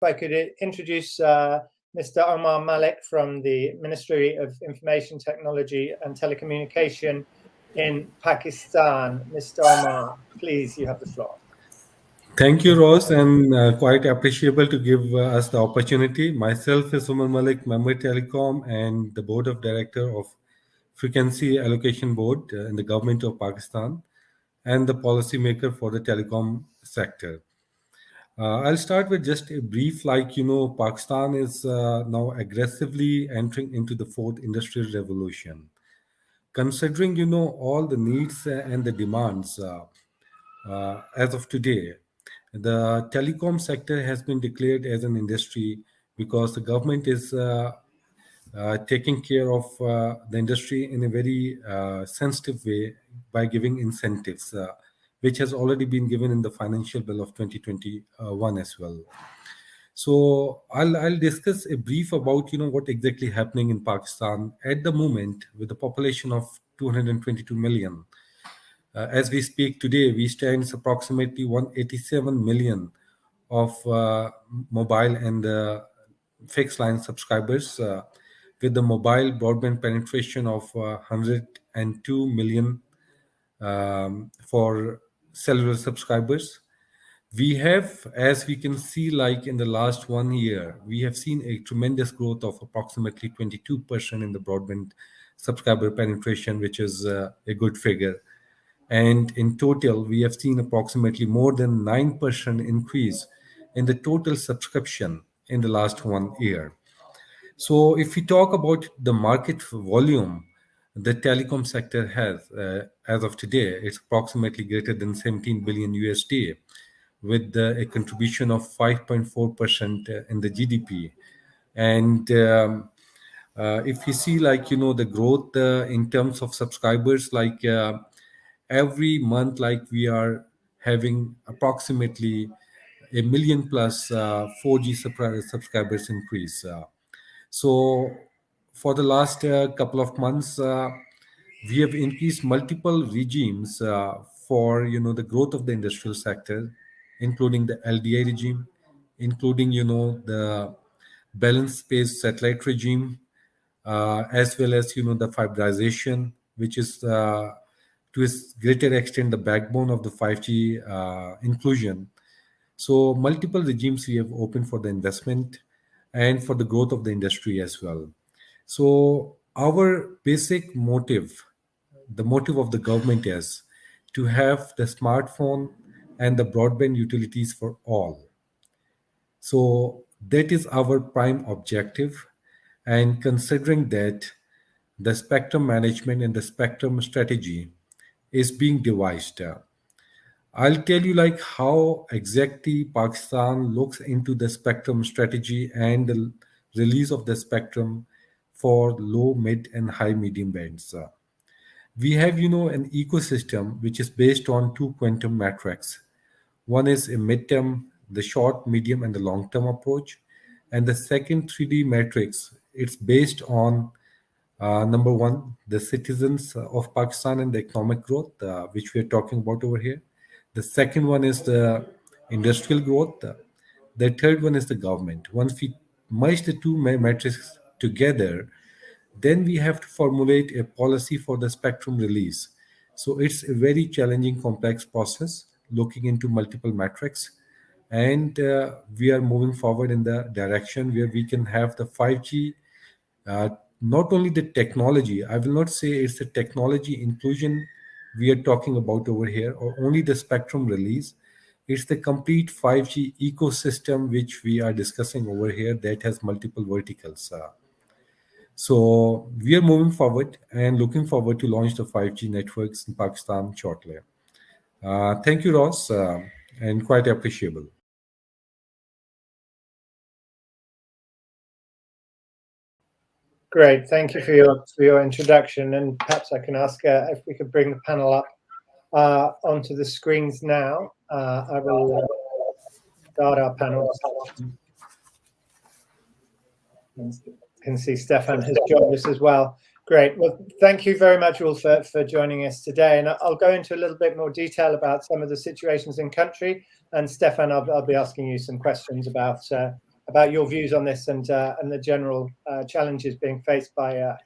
I could introduce Mr. Omar Malik from the Ministry of Information Technology and Telecommunication in Pakistan. Mr. Omar, please, you have the floor. Thank you, Ross, and quite appreciable to give us the opportunity. Myself is Omar Malik Member Telecom and the Board of Director of Frequency Allocation Board in the Government of Pakistan and the policymaker for the telecom sector. I'll start with just a brief, Pakistan is now aggressively entering into the fourth industrial revolution. Considering, all the needs and the demands as of today, the telecom sector has been declared as an industry because the government is taking care of the industry in a very sensitive way by giving incentives, which has already been given in the financial bill of 2021 as well. So I'll discuss a brief about what exactly happening in Pakistan at the moment with the population of 222 million. As we speak today, we stand approximately 187 million of mobile and fixed line subscribers, with the mobile broadband penetration of 102 million for cellular subscribers. We have, as we can see, like in the last 1 year, we have seen a tremendous growth of approximately 22% in the broadband subscriber penetration, which is a good figure. And in total, we have seen approximately more than 9% increase in the total subscription in the last 1 year. So if we talk about the market volume, the telecom sector has, as of today, it's approximately greater than 17 billion USD, with a contribution of 5.4% in the GDP. And if you see, the growth in terms of subscribers, every month, we are having approximately a million plus 4G subscribers increase. So for the last couple of months, we have increased multiple regimes for the growth of the industrial sector, including the LDA regime, including the balanced space satellite regime, as well as the fiberization, which is to a greater extent the backbone of the 5G inclusion. So multiple regimes we have opened for the investment and for the growth of the industry as well. So our basic motive, the motive of the government, is to have the smartphone and the broadband utilities for all. So that is our prime objective. And considering that the spectrum management and the spectrum strategy is being devised, I'll tell you how exactly Pakistan looks into the spectrum strategy and the release of the spectrum for low, mid, and high medium bands. We have an ecosystem which is based on two quantum metrics. One is a midterm, the short, medium, and the long-term approach, and the second 3D matrix. It's based on number one, the citizens of Pakistan and the economic growth, which we are talking about over here. The second one is the industrial growth. The third one is the government. Once we merge the two metrics together, then we have to formulate a policy for the spectrum release. So it's a very challenging, complex process looking into multiple metrics. And we are moving forward in the direction where we can have the 5G, not only the technology, I will not say it's a technology inclusion we are talking about over here, or only the spectrum release. It's the complete 5G ecosystem which we are discussing over here that has multiple verticals. So we are moving forward and looking forward to launch the 5G networks in Pakistan shortly. Thank you, Ross, and quite appreciable. Great, thank you for your introduction, and perhaps I can ask if we could bring the panel up onto the screens now. I will start our panel. Can see Stefan has joined us as well. Great. Well, thank you very much all for joining us today. And I'll go into a little bit more detail about some of the situations in country. And Stefan, I'll be asking you some questions about about your views on this and the general challenges being faced by